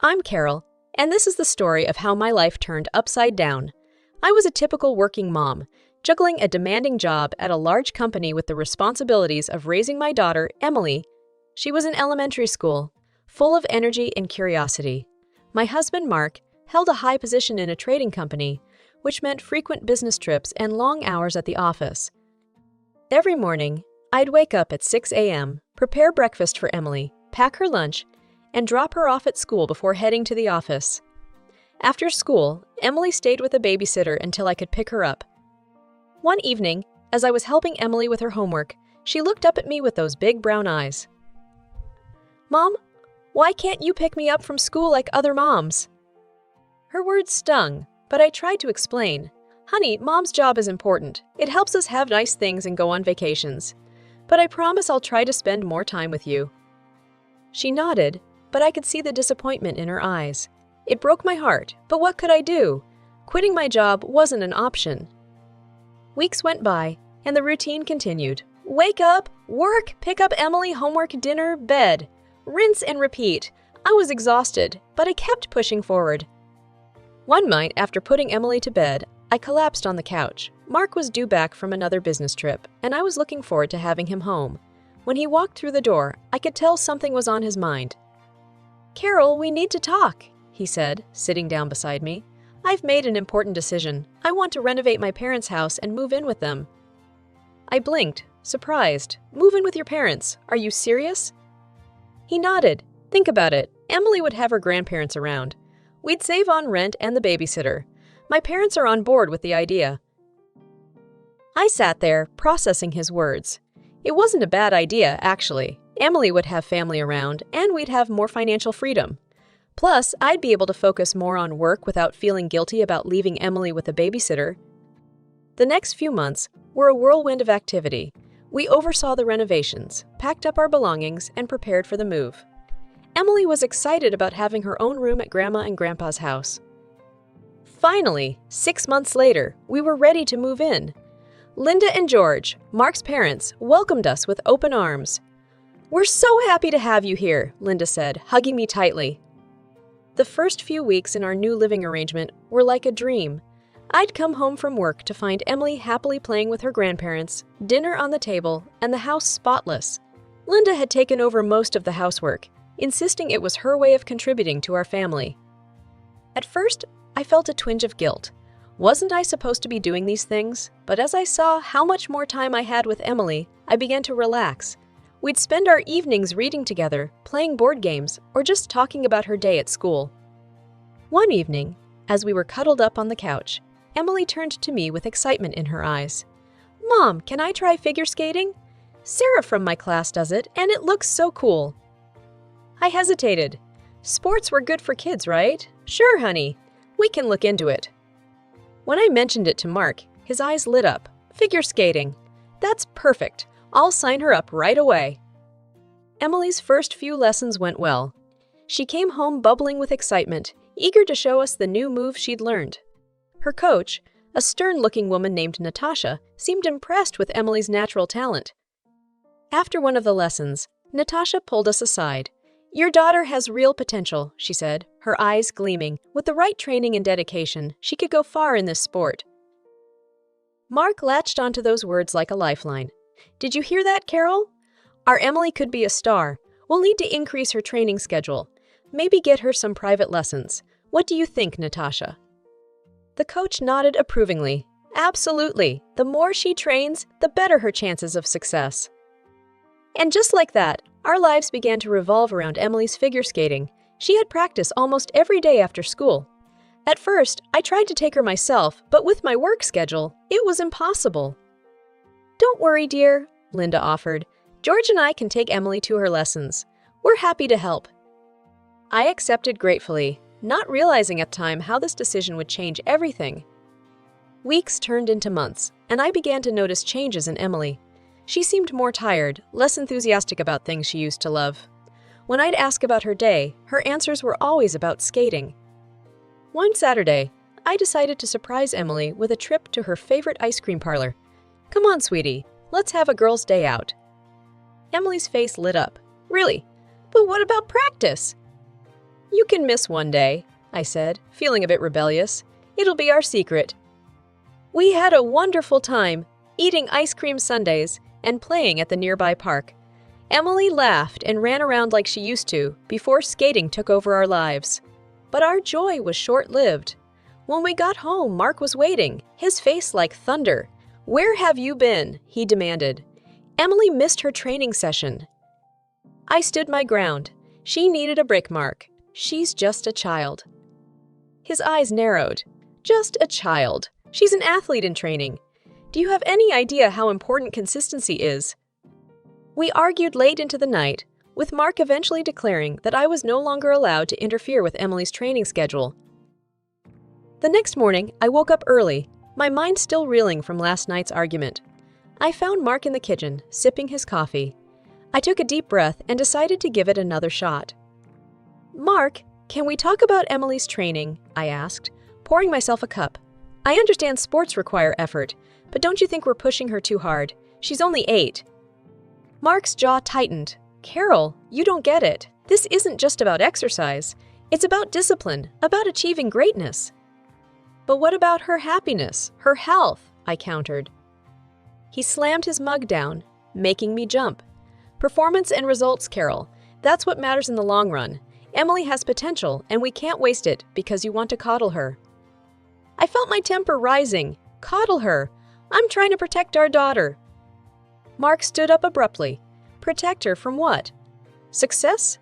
I'm Carol, and this is the story of how my life turned upside down. I was a typical working mom, juggling a demanding job at a large company with the responsibilities of raising my daughter, Emily. She was in elementary school, full of energy and curiosity. My husband, Mark, held a high position in a trading company, which meant frequent business trips and long hours at the office. Every morning, I'd wake up at 6 a.m., prepare breakfast for Emily, pack her lunch, and drop her off at school before heading to the office. After school, Emily stayed with a babysitter until I could pick her up. One evening, as I was helping Emily with her homework, she looked up at me with those big brown eyes. "Mom, why can't you pick me up from school like other moms?" Her words stung, but I tried to explain. "Honey, Mom's job is important. It helps us have nice things and go on vacations. But I promise I'll try to spend more time with you." She nodded, but I could see the disappointment in her eyes. It broke my heart, but what could I do? Quitting my job wasn't an option. Weeks went by, and the routine continued. Wake up, work, pick up Emily, homework, dinner, bed. Rinse and repeat. I was exhausted, but I kept pushing forward. One night, after putting Emily to bed, I collapsed on the couch. Mark was due back from another business trip, and I was looking forward to having him home. When he walked through the door, I could tell something was on his mind. "Carol, we need to talk," he said, sitting down beside me. "I've made an important decision. I want to renovate my parents' house and move in with them." I blinked, surprised. "Move in with your parents? Are you serious?" He nodded. "Think about it. Emily would have her grandparents around. We'd save on rent and the babysitter. My parents are on board with the idea." I sat there, processing his words. It wasn't a bad idea, actually. Emily would have family around, and we'd have more financial freedom. Plus, I'd be able to focus more on work without feeling guilty about leaving Emily with a babysitter. The next few months were a whirlwind of activity. We oversaw the renovations, packed up our belongings, and prepared for the move. Emily was excited about having her own room at Grandma and Grandpa's house. Finally, 6 months later, we were ready to move in. Linda and George, Mark's parents, welcomed us with open arms. "We're so happy to have you here," Linda said, hugging me tightly. The first few weeks in our new living arrangement were like a dream. I'd come home from work to find Emily happily playing with her grandparents, dinner on the table, and the house spotless. Linda had taken over most of the housework, insisting it was her way of contributing to our family. At first, I felt a twinge of guilt. Wasn't I supposed to be doing these things? But as I saw how much more time I had with Emily, I began to relax. We'd spend our evenings reading together, playing board games, or just talking about her day at school. One evening, as we were cuddled up on the couch, Emily turned to me with excitement in her eyes. "Mom, can I try figure skating? Sarah from my class does it, and it looks so cool." I hesitated. "Sports were good for kids, right?" "Sure, honey. We can look into it." When I mentioned it to Mark, his eyes lit up. "Figure skating. That's perfect. I'll sign her up right away." Emily's first few lessons went well. She came home bubbling with excitement, eager to show us the new move she'd learned. Her coach, a stern-looking woman named Natasha, seemed impressed with Emily's natural talent. After one of the lessons, Natasha pulled us aside. "Your daughter has real potential," she said, her eyes gleaming. "With the right training and dedication, she could go far in this sport." Mark latched onto those words like a lifeline. "Did you hear that, Carol? Our Emily could be a star. We'll need to increase her training schedule. Maybe get her some private lessons. What do you think, Natasha?" The coach nodded approvingly. "Absolutely. The more she trains, the better her chances of success." And just like that, our lives began to revolve around Emily's figure skating. She had practice almost every day after school. At first, I tried to take her myself, but with my work schedule, it was impossible. "Don't worry, dear," Linda offered. "George and I can take Emily to her lessons. We're happy to help." I accepted gratefully, not realizing at the time how this decision would change everything. Weeks turned into months, and I began to notice changes in Emily. She seemed more tired, less enthusiastic about things she used to love. When I'd ask about her day, her answers were always about skating. One Saturday, I decided to surprise Emily with a trip to her favorite ice cream parlor. "Come on, sweetie, let's have a girls' day out." Emily's face lit up. "Really? But what about practice?" You can miss one day, I said, feeling a bit rebellious. It'll be our secret. We had a wonderful time, eating ice cream sundaes and playing at the nearby park. Emily laughed and ran around like she used to before skating took over our lives. But our joy was short-lived. When we got home, Mark was waiting, his face like thunder. "Where have you been?" he demanded. "Emily missed her training session." I stood my ground. She needed a break, Mark. She's just a child. His eyes narrowed. Just a child. She's an athlete in training. Do you have any idea how important consistency is? We argued late into the night, with Mark eventually declaring that I was no longer allowed to interfere with Emily's training schedule. The next morning, I woke up early, my mind still reeling from last night's argument. I found Mark in the kitchen, sipping his coffee. I took a deep breath and decided to give it another shot. "Mark, can we talk about Emily's training?" I asked, pouring myself a cup. "I understand sports require effort, but don't you think we're pushing her too hard? She's only 8. Mark's jaw tightened. "Carol, you don't get it. This isn't just about exercise. It's about discipline, about achieving greatness." "But what about her happiness, her health?" I countered. He slammed his mug down, making me jump. "Performance and results, Carol. That's what matters in the long run. Emily has potential, and we can't waste it because you want to coddle her." I felt my temper rising. Coddle her? I'm trying to protect our daughter. Mark stood up abruptly. Protect her from what? Success?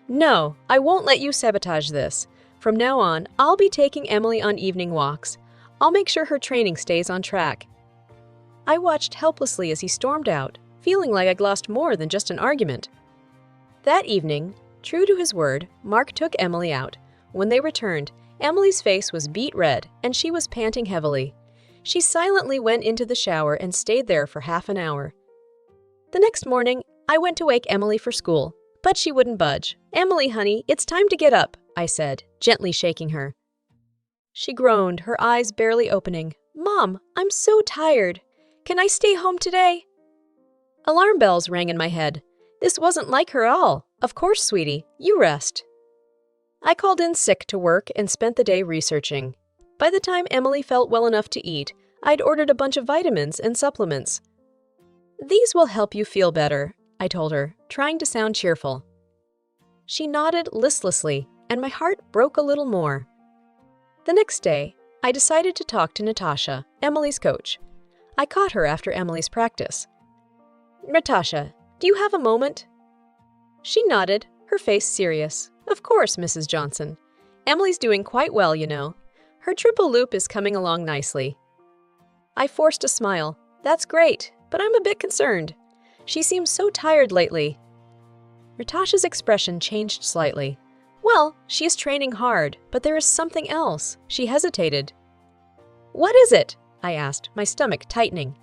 No, I won't let you sabotage this. From now on, I'll be taking Emily on evening walks. I'll make sure her training stays on track. I watched helplessly as he stormed out, feeling like I'd lost more than just an argument. That evening, true to his word, Mark took Emily out. When they returned, Emily's face was beet red and she was panting heavily. She silently went into the shower and stayed there for half an hour. The next morning, I went to wake Emily for school, but she wouldn't budge. "Emily, honey, it's time to get up," I said, gently shaking her. She groaned, her eyes barely opening. "Mom, I'm so tired. Can I stay home today?" Alarm bells rang in my head. This wasn't like her at all. "Of course, sweetie. You rest." I called in sick to work and spent the day researching. By the time Emily felt well enough to eat, I'd ordered a bunch of vitamins and supplements. "These will help you feel better," I told her, trying to sound cheerful. She nodded listlessly, and my heart broke a little more. The next day, I decided to talk to Natasha, Emily's coach. I caught her after Emily's practice. "Natasha, do you have a moment?" She nodded, her face serious. "Of course, Mrs. Johnson. Emily's doing quite well, you know. Her triple loop is coming along nicely." I forced a smile. "That's great, but I'm a bit concerned. She seems so tired lately." Natasha's expression changed slightly. "Well, she is training hard, but there is something else." She hesitated. "What is it?" I asked, my stomach tightening.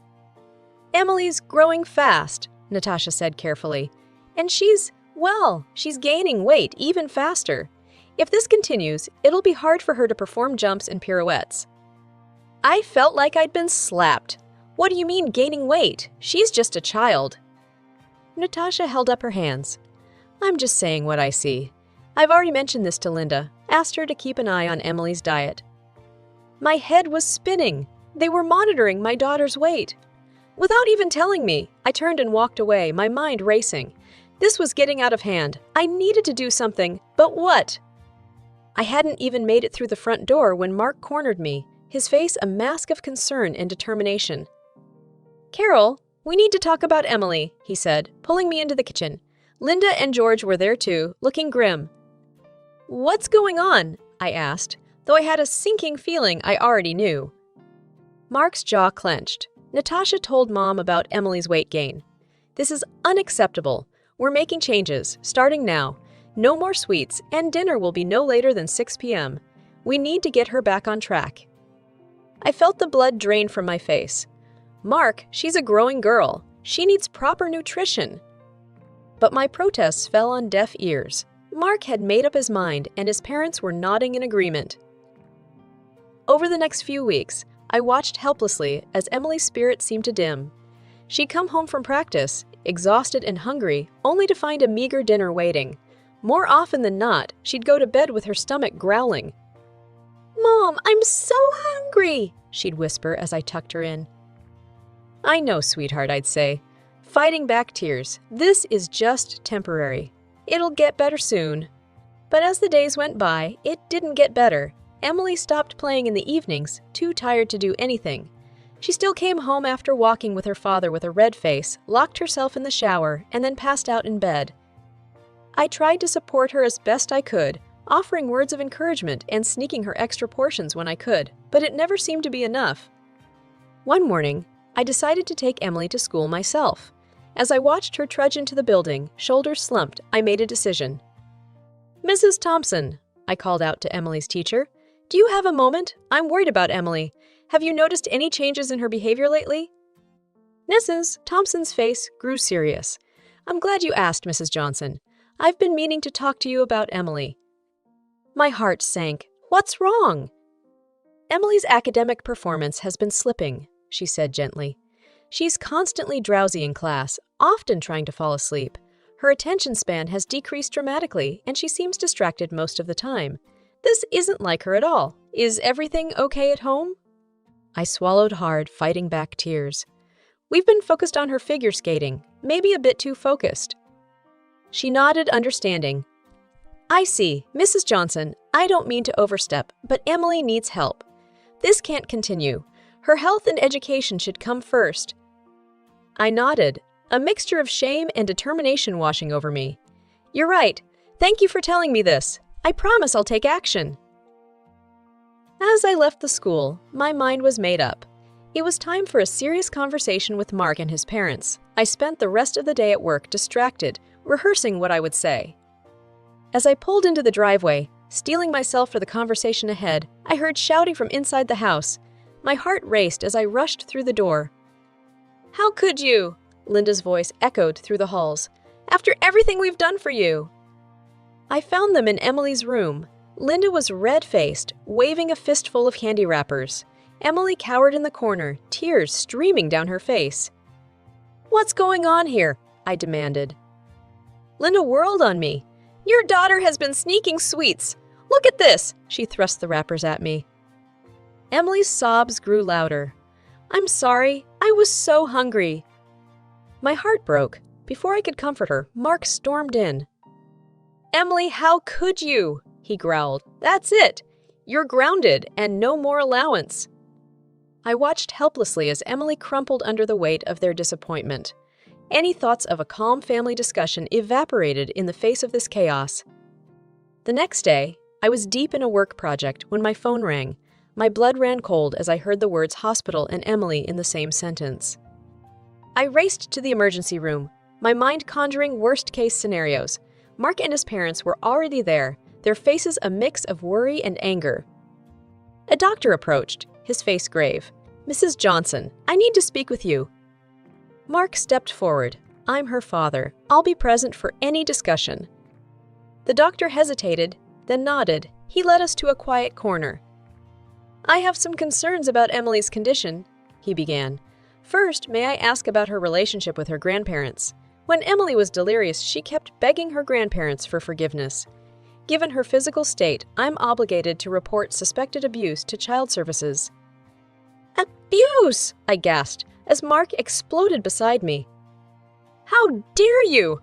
"Emily's growing fast," Natasha said carefully. "And she's gaining weight even faster. If this continues, it'll be hard for her to perform jumps and pirouettes." I felt like I'd been slapped. "What do you mean gaining weight? She's just a child." Natasha held up her hands. "I'm just saying what I see. I've already mentioned this to Linda, asked her to keep an eye on Emily's diet." My head was spinning. They were monitoring my daughter's weight. Without even telling me, I turned and walked away, my mind racing. This was getting out of hand. I needed to do something, but what? I hadn't even made it through the front door when Mark cornered me, his face a mask of concern and determination. "Carol, we need to talk about Emily," he said, pulling me into the kitchen. Linda and George were there too, looking grim. "What's going on?" I asked, though I had a sinking feeling I already knew. Mark's jaw clenched. Natasha told Mom about Emily's weight gain. "This is unacceptable. We're making changes, starting now. No more sweets, and dinner will be no later than 6 p.m. We need to get her back on track." I felt the blood drain from my face. "Mark, she's a growing girl. She needs proper nutrition." But my protests fell on deaf ears. Mark had made up his mind, and his parents were nodding in agreement. Over the next few weeks, I watched helplessly as Emily's spirit seemed to dim. She'd come home from practice, exhausted and hungry, only to find a meager dinner waiting. More often than not, she'd go to bed with her stomach growling. "Mom, I'm so hungry," she'd whisper as I tucked her in. "I know, sweetheart," I'd say, fighting back tears. "This is just temporary. It'll get better soon." But as the days went by, it didn't get better. Emily stopped playing in the evenings, too tired to do anything. She still came home after walking with her father with a red face, locked herself in the shower, and then passed out in bed. I tried to support her as best I could, offering words of encouragement and sneaking her extra portions when I could, but it never seemed to be enough. One morning, I decided to take Emily to school myself. As I watched her trudge into the building, shoulders slumped, I made a decision. "Mrs. Thompson," I called out to Emily's teacher, "do you have a moment? I'm worried about Emily. Have you noticed any changes in her behavior lately?" Mrs. Thompson's face grew serious. "I'm glad you asked, Mrs. Johnson. I've been meaning to talk to you about Emily." My heart sank. "What's wrong?" "Emily's academic performance has been slipping," she said gently. "She's constantly drowsy in class, often trying to fall asleep. Her attention span has decreased dramatically, and she seems distracted most of the time. This isn't like her at all. Is everything okay at home?" I swallowed hard, fighting back tears. "We've been focused on her figure skating, maybe a bit too focused." She nodded, understanding. "I see. Mrs. Johnson, I don't mean to overstep, but Emily needs help. This can't continue. Her health and education should come first." I nodded, a mixture of shame and determination washing over me. "You're right. Thank you for telling me this. I promise I'll take action." As I left the school, my mind was made up. It was time for a serious conversation with Mark and his parents. I spent the rest of the day at work distracted, rehearsing what I would say. As I pulled into the driveway, steeling myself for the conversation ahead, I heard shouting from inside the house. My heart raced as I rushed through the door. "How could you?" Linda's voice echoed through the halls. "After everything we've done for you." I found them in Emily's room. Linda was red-faced, waving a fistful of candy wrappers. Emily cowered in the corner, tears streaming down her face. "What's going on here?" I demanded. Linda whirled on me. "Your daughter has been sneaking sweets. Look at this!" She thrust the wrappers at me. Emily's sobs grew louder. "I'm sorry. I was so hungry." My heart broke. Before I could comfort her, Mark stormed in. "Emily, how could you?" he growled. "That's it. You're grounded and no more allowance." I watched helplessly as Emily crumpled under the weight of their disappointment. Any thoughts of a calm family discussion evaporated in the face of this chaos. The next day, I was deep in a work project when my phone rang. My blood ran cold as I heard the words hospital and Emily in the same sentence. I raced to the emergency room, my mind conjuring worst-case scenarios. Mark and his parents were already there, their faces a mix of worry and anger. A doctor approached, his face grave. "Mrs. Johnson, I need to speak with you." Mark stepped forward. "I'm her father. I'll be present for any discussion." The doctor hesitated, then nodded. He led us to a quiet corner. "I have some concerns about Emily's condition," he began. "First, may I ask about her relationship with her grandparents? When Emily was delirious, she kept begging her grandparents for forgiveness. Given her physical state, I'm obligated to report suspected abuse to child services." "Abuse!" I gasped, as Mark exploded beside me. "How dare you!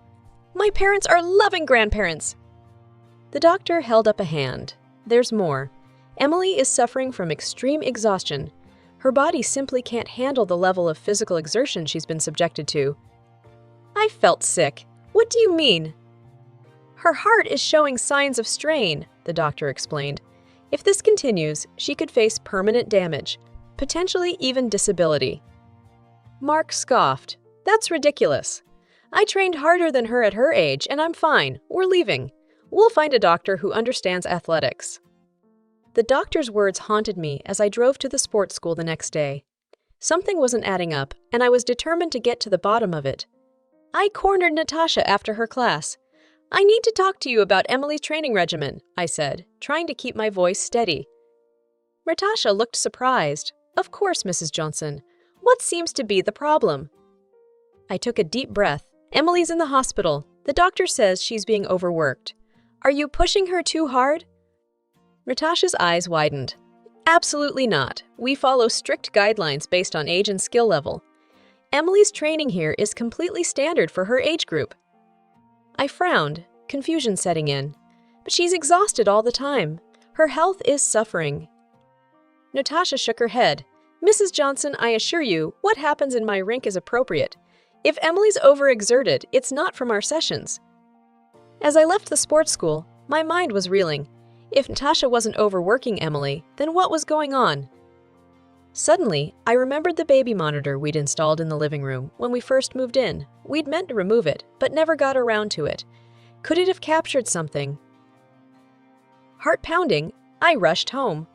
My parents are loving grandparents!" The doctor held up a hand. "There's more. Emily is suffering from extreme exhaustion. Her body simply can't handle the level of physical exertion she's been subjected to." I felt sick. "What do you mean?" "Her heart is showing signs of strain," the doctor explained. "If this continues, she could face permanent damage, potentially even disability." Mark scoffed. "That's ridiculous. I trained harder than her at her age, and I'm fine. We're leaving. We'll find a doctor who understands athletics." The doctor's words haunted me as I drove to the sports school the next day. Something wasn't adding up, and I was determined to get to the bottom of it. I cornered Natasha after her class. "I need to talk to you about Emily's training regimen," I said, trying to keep my voice steady. Natasha looked surprised. "Of course, Mrs. Johnson. What seems to be the problem?" I took a deep breath. "Emily's in the hospital. The doctor says she's being overworked. Are you pushing her too hard? Natasha's eyes widened. Absolutely not. We follow strict guidelines based on age and skill level. Emily's training here is completely standard for her age group. I frowned, confusion setting in. But she's exhausted all the time. Her health is suffering. Natasha shook her head. Mrs. Johnson, I assure you, what happens in my rink is appropriate. If Emily's overexerted, it's not from our sessions. As I left the sports school, my mind was reeling. If Natasha wasn't overworking Emily, then what was going on? Suddenly, I remembered the baby monitor we'd installed in the living room when we first moved in. We'd meant to remove it, but never got around to it. Could it have captured something? Heart pounding, I rushed home.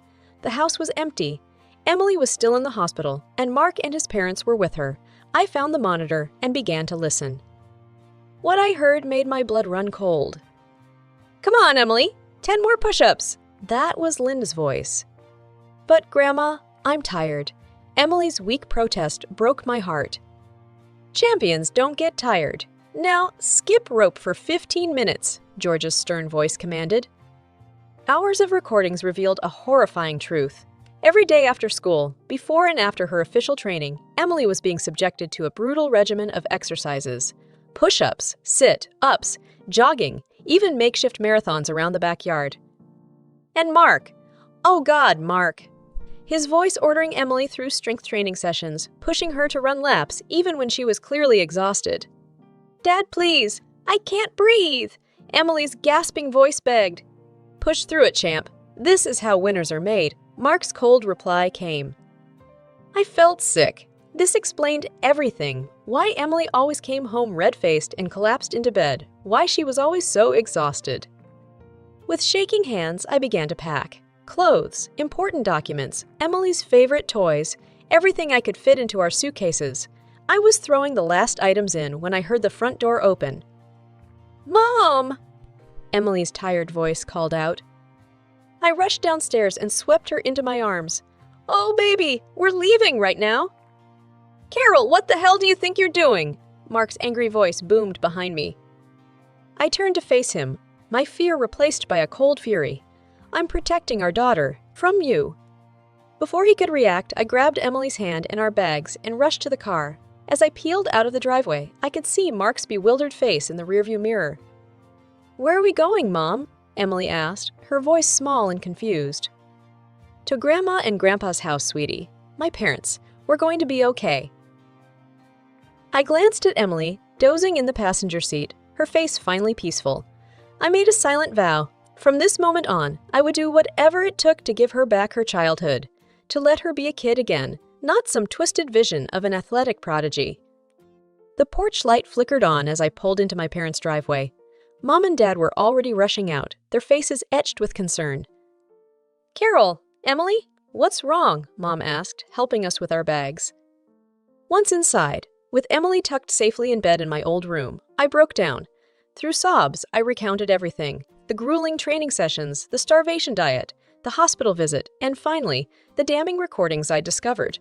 The house was empty. Emily was still in the hospital, and Mark and his parents were with her. I found the monitor and began to listen. What I heard made my blood run cold. Come on, Emily! 10 more push-ups! That was Linda's voice. But, Grandma, I'm tired. Emily's weak protest broke my heart. Champions don't get tired. Now, skip rope for 15 minutes, Georgia's stern voice commanded. Hours of recordings revealed a horrifying truth. Every day after school, before and after her official training, Emily was being subjected to a brutal regimen of exercises. Push-ups, sit-ups, jogging, even makeshift marathons around the backyard. And Mark! Oh God, Mark! His voice ordering Emily through strength training sessions, pushing her to run laps even when she was clearly exhausted. Dad, please! I can't breathe! Emily's gasping voice begged. Push through it, champ. This is how winners are made. Mark's cold reply came. I felt sick. This explained everything. Why Emily always came home red-faced and collapsed into bed. Why she was always so exhausted. With shaking hands, I began to pack. Clothes, important documents, Emily's favorite toys, everything I could fit into our suitcases. I was throwing the last items in when I heard the front door open. Mom! Emily's tired voice called out. I rushed downstairs and swept her into my arms. Oh, baby, we're leaving right now. Carol, what the hell do you think you're doing? Mark's angry voice boomed behind me. I turned to face him, my fear replaced by a cold fury. I'm protecting our daughter, from you. Before he could react, I grabbed Emily's hand and our bags and rushed to the car. As I peeled out of the driveway, I could see Mark's bewildered face in the rearview mirror. Where are we going, Mom? Emily asked, her voice small and confused. To Grandma and Grandpa's house, sweetie. My parents. We're going to be okay. I glanced at Emily, dozing in the passenger seat, her face finally peaceful. I made a silent vow. From this moment on, I would do whatever it took to give her back her childhood, to let her be a kid again, not some twisted vision of an athletic prodigy. The porch light flickered on as I pulled into my parents' driveway. Mom and Dad were already rushing out, their faces etched with concern. Carol, Emily, what's wrong? Mom asked, helping us with our bags. Once inside, with Emily tucked safely in bed in my old room, I broke down. Through sobs, I recounted everything. The grueling training sessions, the starvation diet, the hospital visit, and finally, the damning recordings I'd discovered.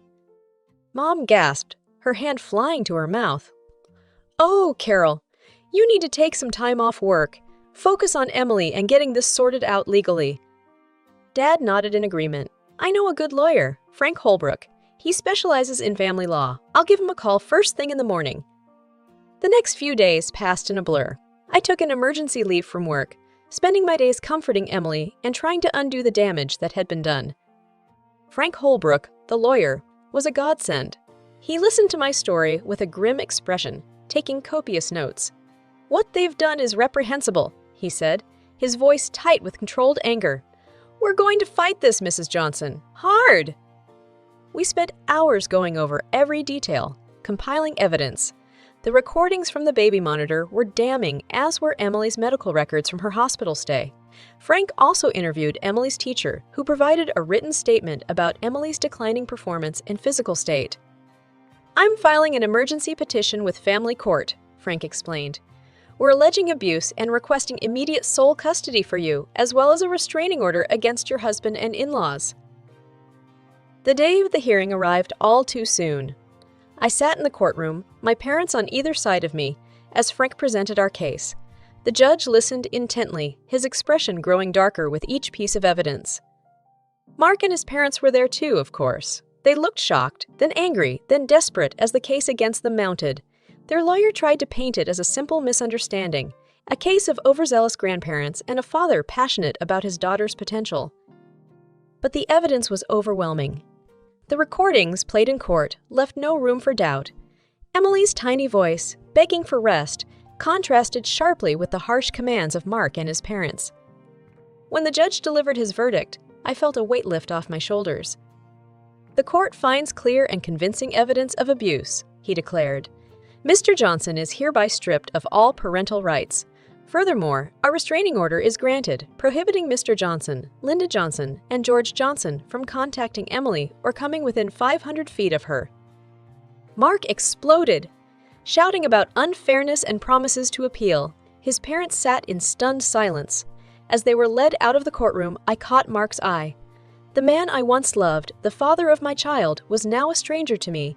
Mom gasped, her hand flying to her mouth. Oh, Carol, you need to take some time off work. Focus on Emily and getting this sorted out legally. Dad nodded in agreement. I know a good lawyer, Frank Holbrook. He specializes in family law. I'll give him a call first thing in the morning. The next few days passed in a blur. I took an emergency leave from work, spending my days comforting Emily and trying to undo the damage that had been done. Frank Holbrook, the lawyer, was a godsend. He listened to my story with a grim expression, taking copious notes. What they've done is reprehensible, he said, his voice tight with controlled anger. We're going to fight this, Mrs. Johnson. Hard! We spent hours going over every detail, compiling evidence. The recordings from the baby monitor were damning, as were Emily's medical records from her hospital stay. Frank also interviewed Emily's teacher, who provided a written statement about Emily's declining performance and physical state. I'm filing an emergency petition with family court, Frank explained. We're alleging abuse and requesting immediate sole custody for you, as well as a restraining order against your husband and in-laws. The day of the hearing arrived all too soon. I sat in the courtroom, my parents on either side of me, as Frank presented our case. The judge listened intently, his expression growing darker with each piece of evidence. Mark and his parents were there too, of course. They looked shocked, then angry, then desperate as the case against them mounted. Their lawyer tried to paint it as a simple misunderstanding, a case of overzealous grandparents and a father passionate about his daughter's potential. But the evidence was overwhelming. The recordings, played in court, left no room for doubt. Emily's tiny voice, begging for rest, contrasted sharply with the harsh commands of Mark and his parents. When the judge delivered his verdict, I felt a weight lift off my shoulders. "The court finds clear and convincing evidence of abuse," he declared. "Mr. Johnson is hereby stripped of all parental rights. Furthermore, a restraining order is granted, prohibiting Mr. Johnson, Linda Johnson, and George Johnson from contacting Emily or coming within 500 feet of her." Mark exploded. Shouting about unfairness and promises to appeal, his parents sat in stunned silence. As they were led out of the courtroom, I caught Mark's eye. The man I once loved, the father of my child, was now a stranger to me.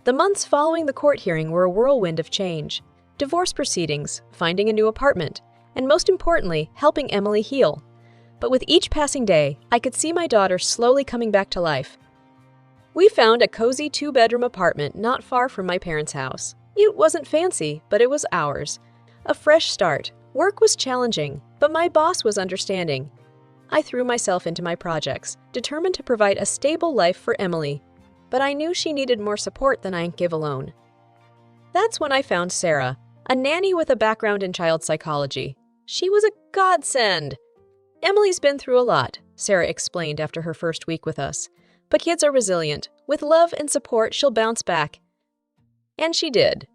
The months following the court hearing were a whirlwind of change. Divorce proceedings, finding a new apartment, and most importantly, helping Emily heal. But with each passing day, I could see my daughter slowly coming back to life. We found a cozy 2-bedroom apartment not far from my parents' house. It wasn't fancy, but it was ours. A fresh start. Work was challenging, but my boss was understanding. I threw myself into my projects, determined to provide a stable life for Emily. But I knew she needed more support than I could give alone. That's when I found Sarah, a nanny with a background in child psychology. She was a godsend. "Emily's been through a lot," Sarah explained after her first week with us. "But kids are resilient. With love and support, she'll bounce back." And she did.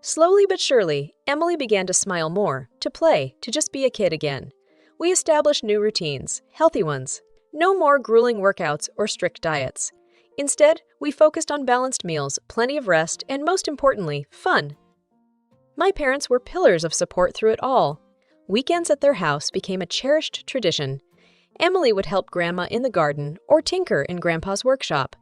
Slowly but surely, Emily began to smile more, to play, to just be a kid again. We established new routines, healthy ones. No more grueling workouts or strict diets. Instead, we focused on balanced meals, plenty of rest, and most importantly, fun. My parents were pillars of support through it all. Weekends at their house became a cherished tradition. Emily would help Grandma in the garden or tinker in Grandpa's workshop.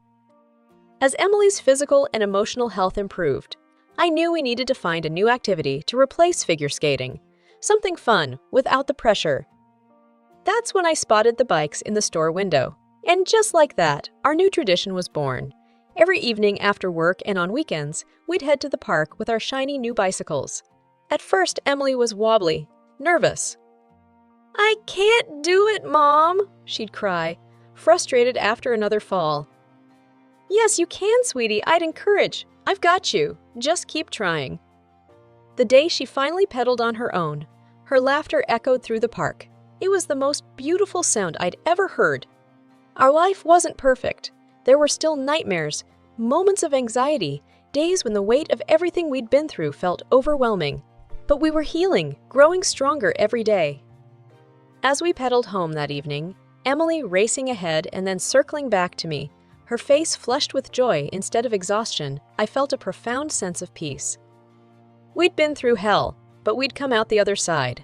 As Emily's physical and emotional health improved, I knew we needed to find a new activity to replace figure skating, something fun without the pressure. That's when I spotted the bikes in the store window. And just like that, our new tradition was born. Every evening after work and on weekends, we'd head to the park with our shiny new bicycles. At first, Emily was wobbly, nervous. "I can't do it, Mom," she'd cry, frustrated after another fall. "Yes, you can, sweetie. I'd encourage. I've got you. Just keep trying." The day she finally pedaled on her own, her laughter echoed through the park. It was the most beautiful sound I'd ever heard. Our life wasn't perfect. There were still nightmares, moments of anxiety, days when the weight of everything we'd been through felt overwhelming. But we were healing, growing stronger every day. As we pedaled home that evening, Emily racing ahead and then circling back to me, her face flushed with joy instead of exhaustion, I felt a profound sense of peace. We'd been through hell, but we'd come out the other side.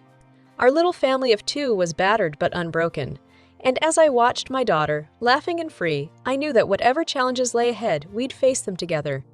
Our little family of 2 was battered but unbroken. And as I watched my daughter, laughing and free, I knew that whatever challenges lay ahead, we'd face them together.